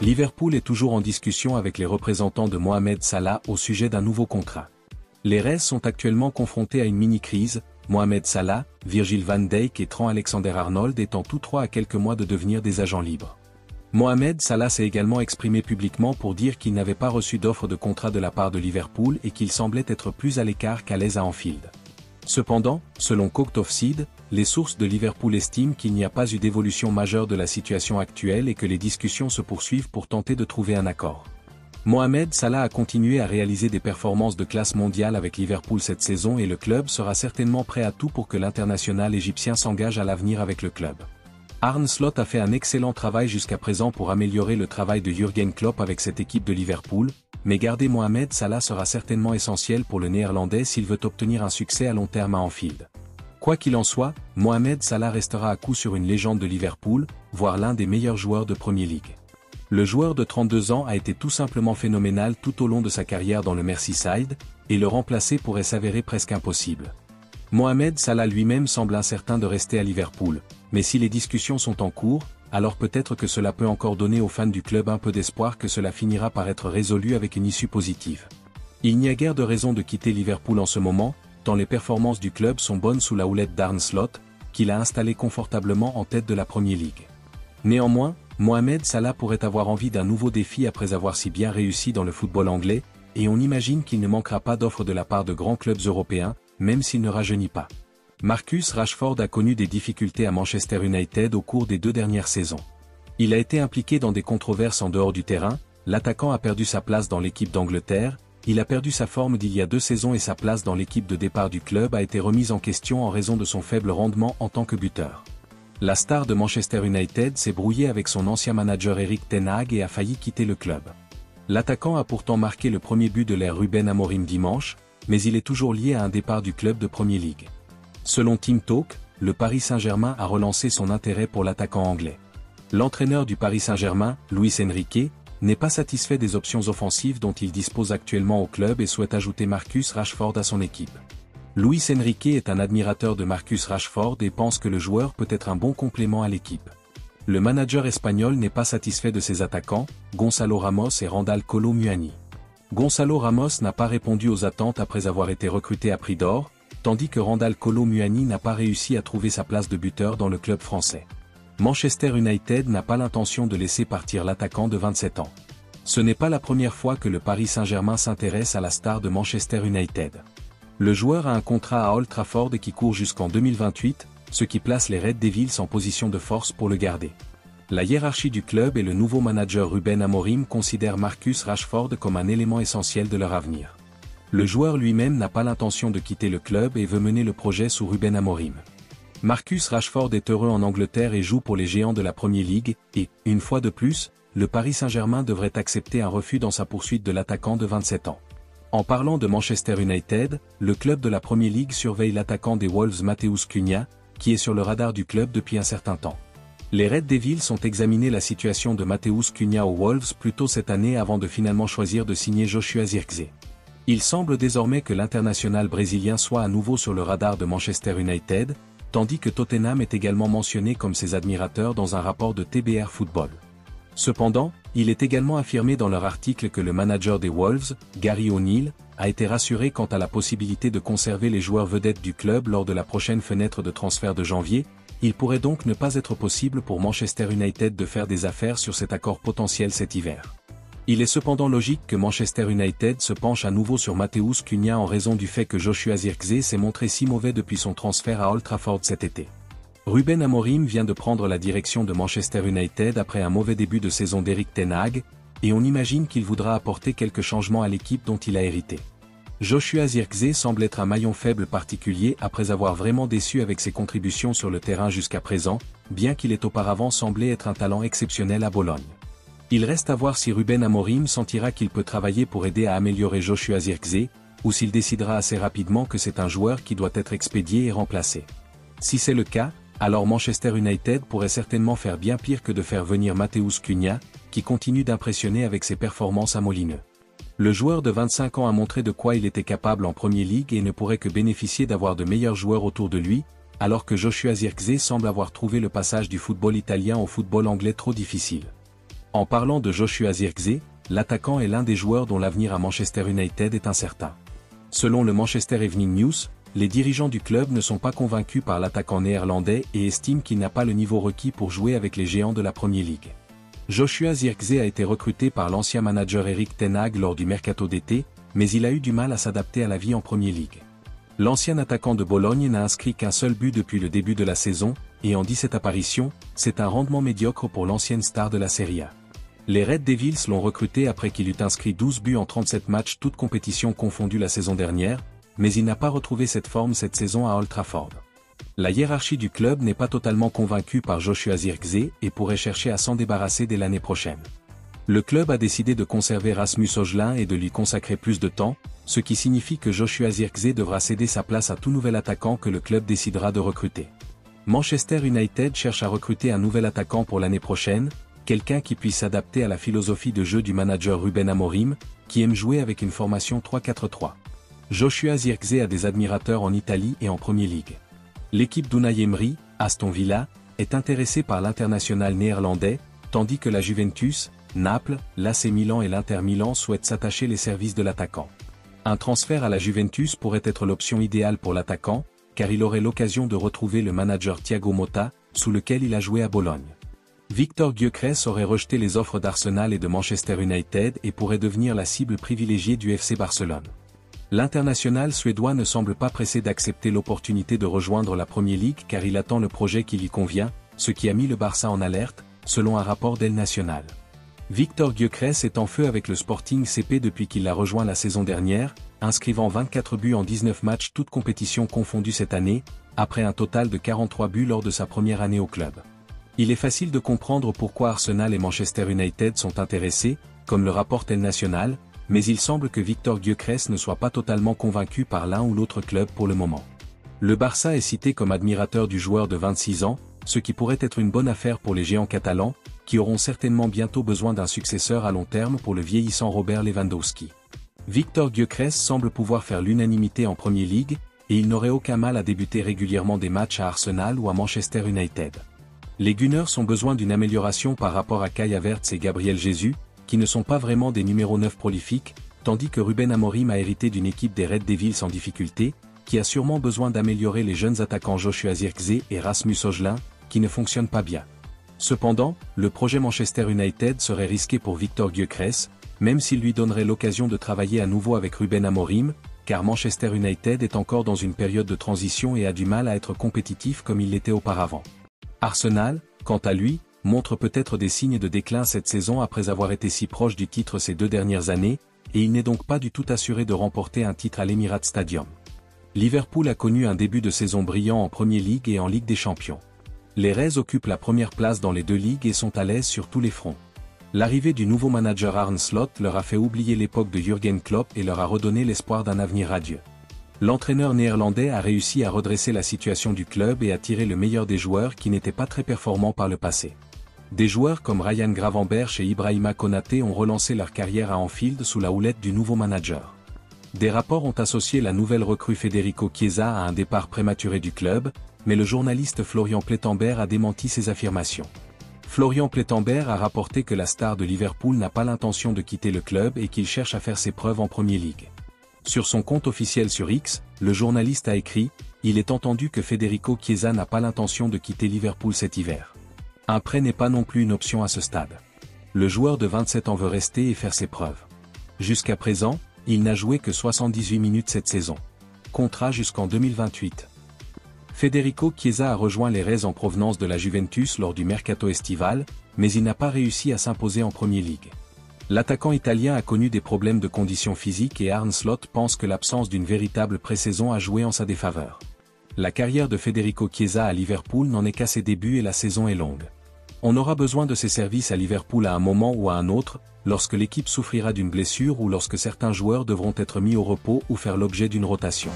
Liverpool est toujours en discussion avec les représentants de Mohamed Salah au sujet d'un nouveau contrat. Les Reds sont actuellement confrontés à une mini-crise, Mohamed Salah, Virgil van Dijk et Trent Alexander-Arnold étant tous trois à quelques mois de devenir des agents libres. Mohamed Salah s'est également exprimé publiquement pour dire qu'il n'avait pas reçu d'offre de contrat de la part de Liverpool et qu'il semblait être plus à l'écart qu'à l'aise à Anfield. Cependant, selon Cocked Offside, les sources de Liverpool estiment qu'il n'y a pas eu d'évolution majeure de la situation actuelle et que les discussions se poursuivent pour tenter de trouver un accord. Mohamed Salah a continué à réaliser des performances de classe mondiale avec Liverpool cette saison et le club sera certainement prêt à tout pour que l'international égyptien s'engage à l'avenir avec le club. Arne Slot a fait un excellent travail jusqu'à présent pour améliorer le travail de Jürgen Klopp avec cette équipe de Liverpool, mais garder Mohamed Salah sera certainement essentiel pour le Néerlandais s'il veut obtenir un succès à long terme à Anfield. Quoi qu'il en soit, Mohamed Salah restera à coup sûr une légende de Liverpool, voire l'un des meilleurs joueurs de Premier League. Le joueur de 32 ans a été tout simplement phénoménal tout au long de sa carrière dans le Merseyside, et le remplacer pourrait s'avérer presque impossible. Mohamed Salah lui-même semble incertain de rester à Liverpool, mais si les discussions sont en cours, alors peut-être que cela peut encore donner aux fans du club un peu d'espoir que cela finira par être résolu avec une issue positive. Il n'y a guère de raison de quitter Liverpool en ce moment, tant les performances du club sont bonnes sous la houlette d'Arne Slot, qu'il a installé confortablement en tête de la Premier League. Néanmoins, Mohamed Salah pourrait avoir envie d'un nouveau défi après avoir si bien réussi dans le football anglais, et on imagine qu'il ne manquera pas d'offres de la part de grands clubs européens, même s'il ne rajeunit pas. Marcus Rashford a connu des difficultés à Manchester United au cours des 2 dernières saisons. Il a été impliqué dans des controverses en dehors du terrain, l'attaquant a perdu sa place dans l'équipe d'Angleterre, il a perdu sa forme d'il y a 2 saisons et sa place dans l'équipe de départ du club a été remise en question en raison de son faible rendement en tant que buteur. La star de Manchester United s'est brouillée avec son ancien manager Erik ten Hag et a failli quitter le club. L'attaquant a pourtant marqué le premier but de l'ère Ruben Amorim dimanche, mais il est toujours lié à un départ du club de Premier League. Selon Team Talk, le Paris Saint-Germain a relancé son intérêt pour l'attaquant anglais. L'entraîneur du Paris Saint-Germain, Luis Enrique, n'est pas satisfait des options offensives dont il dispose actuellement au club et souhaite ajouter Marcus Rashford à son équipe. Luis Enrique est un admirateur de Marcus Rashford et pense que le joueur peut être un bon complément à l'équipe. Le manager espagnol n'est pas satisfait de ses attaquants, Gonzalo Ramos et Randal Kolo Muani. Gonzalo Ramos n'a pas répondu aux attentes après avoir été recruté à prix d'or, tandis que Randal Kolo Muani n'a pas réussi à trouver sa place de buteur dans le club français. Manchester United n'a pas l'intention de laisser partir l'attaquant de 27 ans. Ce n'est pas la première fois que le Paris Saint-Germain s'intéresse à la star de Manchester United. Le joueur a un contrat à Old Trafford qui court jusqu'en 2028, ce qui place les Red Devils en position de force pour le garder. La hiérarchie du club et le nouveau manager Ruben Amorim considèrent Marcus Rashford comme un élément essentiel de leur avenir. Le joueur lui-même n'a pas l'intention de quitter le club et veut mener le projet sous Ruben Amorim. Marcus Rashford est heureux en Angleterre et joue pour les géants de la Premier League, et, une fois de plus, le Paris Saint-Germain devrait accepter un refus dans sa poursuite de l'attaquant de 27 ans. En parlant de Manchester United, le club de la Premier League surveille l'attaquant des Wolves Matheus Cunha, qui est sur le radar du club depuis un certain temps. Les Red Devils ont examiné la situation de Matheus Cunha aux Wolves plus tôt cette année avant de finalement choisir de signer Joshua Zirkzee. Il semble désormais que l'international brésilien soit à nouveau sur le radar de Manchester United, tandis que Tottenham est également mentionné comme ses admirateurs dans un rapport de TBR Football. Cependant, il est également affirmé dans leur article que le manager des Wolves, Gary O'Neill, a été rassuré quant à la possibilité de conserver les joueurs vedettes du club lors de la prochaine fenêtre de transfert de janvier. Il pourrait donc ne pas être possible pour Manchester United de faire des affaires sur cet accord potentiel cet hiver. Il est cependant logique que Manchester United se penche à nouveau sur Matheus Cunha en raison du fait que Joshua Zirkzee s'est montré si mauvais depuis son transfert à Old Trafford cet été. Ruben Amorim vient de prendre la direction de Manchester United après un mauvais début de saison d'Erik ten Hag, et on imagine qu'il voudra apporter quelques changements à l'équipe dont il a hérité. Joshua Zirkzee semble être un maillon faible particulier après avoir vraiment déçu avec ses contributions sur le terrain jusqu'à présent, bien qu'il ait auparavant semblé être un talent exceptionnel à Bologne. Il reste à voir si Ruben Amorim sentira qu'il peut travailler pour aider à améliorer Joshua Zirkzee, ou s'il décidera assez rapidement que c'est un joueur qui doit être expédié et remplacé. Si c'est le cas, alors Manchester United pourrait certainement faire bien pire que de faire venir Matheus Cunha, qui continue d'impressionner avec ses performances à Molineux. Le joueur de 25 ans a montré de quoi il était capable en Premier League et ne pourrait que bénéficier d'avoir de meilleurs joueurs autour de lui, alors que Joshua Zirkzee semble avoir trouvé le passage du football italien au football anglais trop difficile. En parlant de Joshua Zirkzee, l'attaquant est l'un des joueurs dont l'avenir à Manchester United est incertain. Selon le Manchester Evening News, les dirigeants du club ne sont pas convaincus par l'attaquant néerlandais et estiment qu'il n'a pas le niveau requis pour jouer avec les géants de la Premier League. Joshua Zirkzee a été recruté par l'ancien manager Erik ten Hag lors du mercato d'été, mais il a eu du mal à s'adapter à la vie en Premier League. L'ancien attaquant de Bologne n'a inscrit qu'un seul but depuis le début de la saison, et en 17 apparitions, c'est un rendement médiocre pour l'ancienne star de la Serie A. Les Red Devils l'ont recruté après qu'il eut inscrit 12 buts en 37 matchs toutes compétitions confondues la saison dernière, mais il n'a pas retrouvé cette forme cette saison à Old Trafford. La hiérarchie du club n'est pas totalement convaincue par Joshua Zirkzee et pourrait chercher à s'en débarrasser dès l'année prochaine. Le club a décidé de conserver Rasmus Højlund et de lui consacrer plus de temps, ce qui signifie que Joshua Zirkzee devra céder sa place à tout nouvel attaquant que le club décidera de recruter. Manchester United cherche à recruter un nouvel attaquant pour l'année prochaine, quelqu'un qui puisse s'adapter à la philosophie de jeu du manager Ruben Amorim, qui aime jouer avec une formation 3-4-3. Joshua Zirkzee a des admirateurs en Italie et en Premier League. L'équipe d'Unai Emery, Aston Villa, est intéressée par l'international néerlandais, tandis que la Juventus, Naples, l'AC Milan et l'Inter Milan souhaitent s'attacher les services de l'attaquant. Un transfert à la Juventus pourrait être l'option idéale pour l'attaquant, car il aurait l'occasion de retrouver le manager Thiago Motta, sous lequel il a joué à Bologne. Victor Gyökeres aurait rejeté les offres d'Arsenal et de Manchester United et pourrait devenir la cible privilégiée du FC Barcelone. L'international suédois ne semble pas pressé d'accepter l'opportunité de rejoindre la Premier League car il attend le projet qui lui convient, ce qui a mis le Barça en alerte, selon un rapport d'El Nacional. Victor Gyökeres est en feu avec le Sporting CP depuis qu'il l'a rejoint la saison dernière, inscrivant 24 buts en 19 matchs toutes compétitions confondues cette année, après un total de 43 buts lors de sa première année au club. Il est facile de comprendre pourquoi Arsenal et Manchester United sont intéressés, comme le rapporte El Nacional, mais il semble que Victor Gyökeres ne soit pas totalement convaincu par l'un ou l'autre club pour le moment. Le Barça est cité comme admirateur du joueur de 26 ans, ce qui pourrait être une bonne affaire pour les géants catalans, qui auront certainement bientôt besoin d'un successeur à long terme pour le vieillissant Robert Lewandowski. Victor Gyökeres semble pouvoir faire l'unanimité en Premier League, et il n'aurait aucun mal à débuter régulièrement des matchs à Arsenal ou à Manchester United. Les Gunners ont besoin d'une amélioration par rapport à Kai Havertz et Gabriel Jesus, qui ne sont pas vraiment des numéros 9 prolifiques, tandis que Ruben Amorim a hérité d'une équipe des Red Devils en difficulté, qui a sûrement besoin d'améliorer les jeunes attaquants Joshua Zirkzee et Rasmus Højlund, qui ne fonctionnent pas bien. Cependant, le projet Manchester United serait risqué pour Victor Gyökeres, même s'il lui donnerait l'occasion de travailler à nouveau avec Ruben Amorim, car Manchester United est encore dans une période de transition et a du mal à être compétitif comme il l'était auparavant. Arsenal, quant à lui, montre peut-être des signes de déclin cette saison après avoir été si proche du titre ces 2 dernières années, et il n'est donc pas du tout assuré de remporter un titre à l'Emirates Stadium. Liverpool a connu un début de saison brillant en Premier League et en Ligue des Champions. Les Reds occupent la première place dans les 2 ligues et sont à l'aise sur tous les fronts. L'arrivée du nouveau manager Arne Slot leur a fait oublier l'époque de Jürgen Klopp et leur a redonné l'espoir d'un avenir radieux. L'entraîneur néerlandais a réussi à redresser la situation du club et à tirer le meilleur des joueurs qui n'étaient pas très performants par le passé. Des joueurs comme Ryan Gravenberch et Ibrahima Konaté ont relancé leur carrière à Anfield sous la houlette du nouveau manager. Des rapports ont associé la nouvelle recrue Federico Chiesa à un départ prématuré du club, mais le journaliste Florian Plettenberg a démenti ces affirmations. Florian Plettenberg a rapporté que la star de Liverpool n'a pas l'intention de quitter le club et qu'il cherche à faire ses preuves en Premier League. Sur son compte officiel sur X, le journaliste a écrit « Il est entendu que Federico Chiesa n'a pas l'intention de quitter Liverpool cet hiver. Un prêt n'est pas non plus une option à ce stade. Le joueur de 27 ans veut rester et faire ses preuves. Jusqu'à présent, il n'a joué que 78 minutes cette saison. Contrat jusqu'en 2028. Federico Chiesa a rejoint les Reds en provenance de la Juventus lors du mercato estival, mais il n'a pas réussi à s'imposer en Premier League. L'attaquant italien a connu des problèmes de conditions physiques et Arne Slot pense que l'absence d'une véritable pré-saison a joué en sa défaveur. La carrière de Federico Chiesa à Liverpool n'en est qu'à ses débuts et la saison est longue. On aura besoin de ses services à Liverpool à un moment ou à un autre, lorsque l'équipe souffrira d'une blessure ou lorsque certains joueurs devront être mis au repos ou faire l'objet d'une rotation.